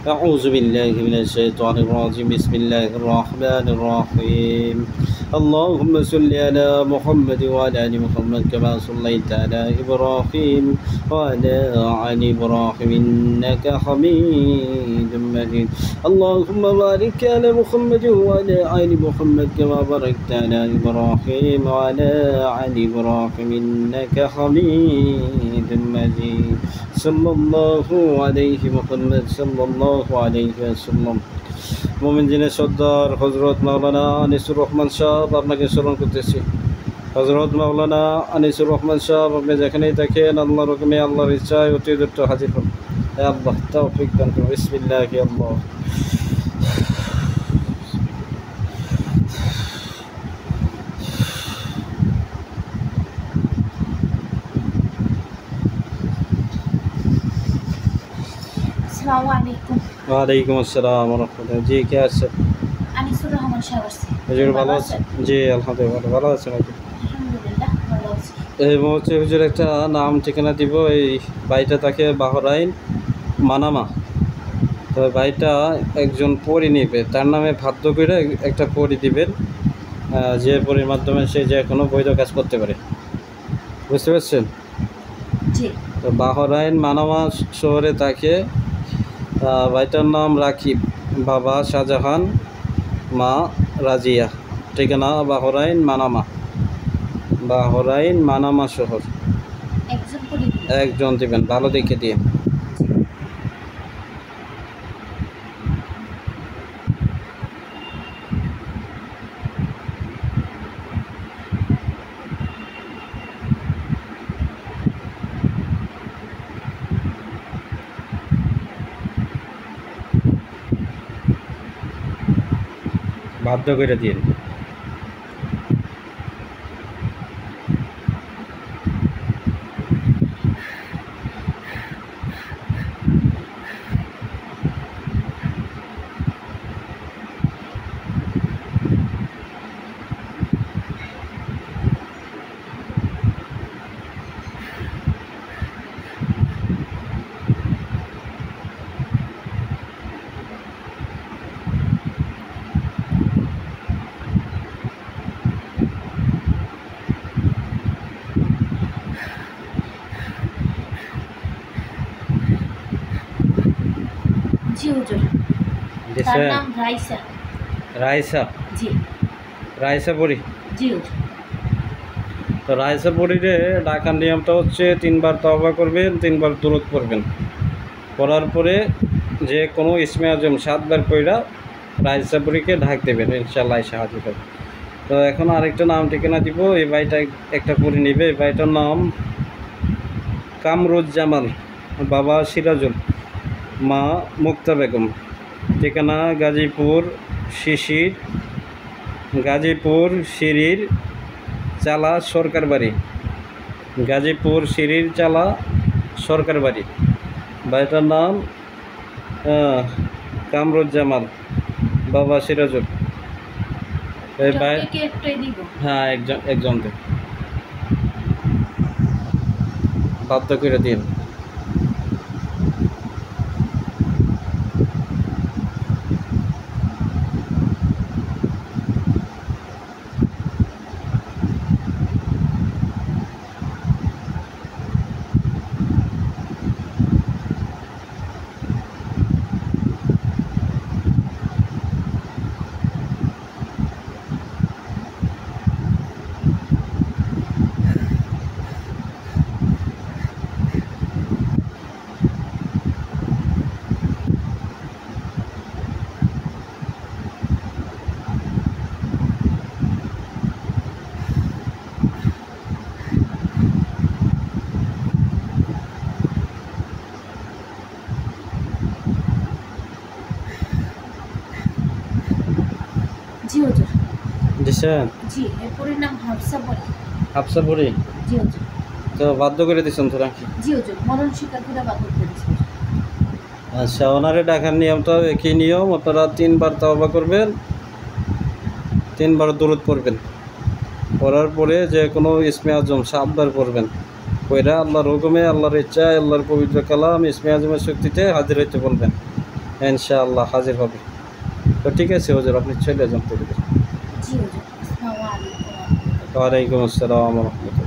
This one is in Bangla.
أعوذ بالله من الشيطان الرجيم بسم الله الرحمن الرحيم اللهم صل على محمد وعلى آل محمد كما صليت على إبراهيم وعلى آل إبراهيم إنك حميد مجيد اللهم بارك على محمد وعلى آل محمد كما باركت على إبراهيم وعلى آل إبراهيم إنك حميد مجيد صلى الله عليه محمد صلى الله عليه وسلم মোমিন জিনের সর্দার হজরত মাওলানা আনিসুর রহমান সাহেব আপনাকে স্মরণ করতেছি। হজরত মাওলানা আনিসুর রহমান সাহেব আপনি যেখানেই থাকেন আল্লাহর হুকুমে আল্লাহর ইচ্ছায় অতি দ্রুত হাজির হন। হে আল্লাহ তৌফিক দান করুন। বিসমিল্লাহি আল্লাহ। अस्सलामु अलैकुम। ওয়ালাইকুম আসসালাম ওয়া রাহমাতুল্লাহ। জি কে আছে? আনিসুর রহমান সাহেব আসছে। হুজুর ভালো আছেন? জি আলহামদুলিল্লাহ ভালো আছেন। আলহামদুলিল্লাহ ভালো আছি। এই মুহূর্তে হুজুর একটা নাম ঠিকানা দিব। এই বাড়িটা থাকে বাহরাইন মানামা। তো ভাইটা একজন পরি নেবে, তার নামে বাধ্য করে একটা পরি দিবেন, যে পরির মাধ্যমে সে যে কোনো বৈধ কাজ করতে পারে। বুঝতে পারছেন? জি। তো বাহরাইন মানামা শহরে থাকে। ভাইটার নাম রাকিব, বাবা শাহজাহান, মা রাজিয়া। ঠিকানা বাহরাইন মানামা, বাহরাইন মানামা শহর। একজন দিবেন, ভালো দেখে দিয়ে। বাধ্য করে দিন। জি হুজুর। তার নাম রাইসা। রাইসা? জি। রাইসা পরি? জি হুজুর। তো রাইসা পরিরে ডাকার নিয়মটা হচ্ছে 3 বার তওবা করবেন, 3 বার দুরূদ পড়বেন। পড়ার পরে যে কোনো ইসমে আজম 7 বার পড়া রাইসা পরিকে ঢাক দেবেন, ইনশাআল্লাহ সাহায্য করবে। তো এখন আরেকটা নাম ঠিকানা দিব। এই ভাইটা একটা পরি নেবে। এই ভাইটার নাম কামরুজ্জামান, বাবা সিরাজুল, মা মুক্তা বেগম। ঠিকানা গাজীপুর সিরির চালা সরকার বাড়ি, গাজীপুর সিরির চালা সরকার বাড়ি। ভাইটার নাম কামরুজ্জামান, বাবা সিরাজুল। এই ভাই হ্যাঁ একজন দেব, বাধ্য করে দিন। জি হুজুর। দিছেন? জি। এরপরের নাম হাফসা পরি। হাফসা পরি? জি হুজুর। তো বাধ্য করে দিচ্ছেন তো নাকি? জি হুজুর, মরণ স্বীকার করে বাধ্য করে দিয়েছেন। আচ্ছা, ওনারে ডাকার নিয়মটা একই নিয়ম। আপনারা 3 বার তওবা করবেন, 3 বার দুরূদ পড়বেন। পড়ার পরে যে কোনো ইসমে আজম 7 বার পড়বেন। পড়া আল্লাহর হুকুমে, আল্লাহর ইচ্ছায়, আল্লাহর পবিত্র কালাম ইসমে আজমের শক্তিতে হাজির হইতে বলবেন। ইনশাআল্লাহ হাজির হবে। তো ঠিক আছে হুজুর, আপনি চলে যান। জি হুজুর, আসসালামু আলাইকুম। ওয়ালাইকুম আসসালাম ওয়া রাহমাতুল্লাহ।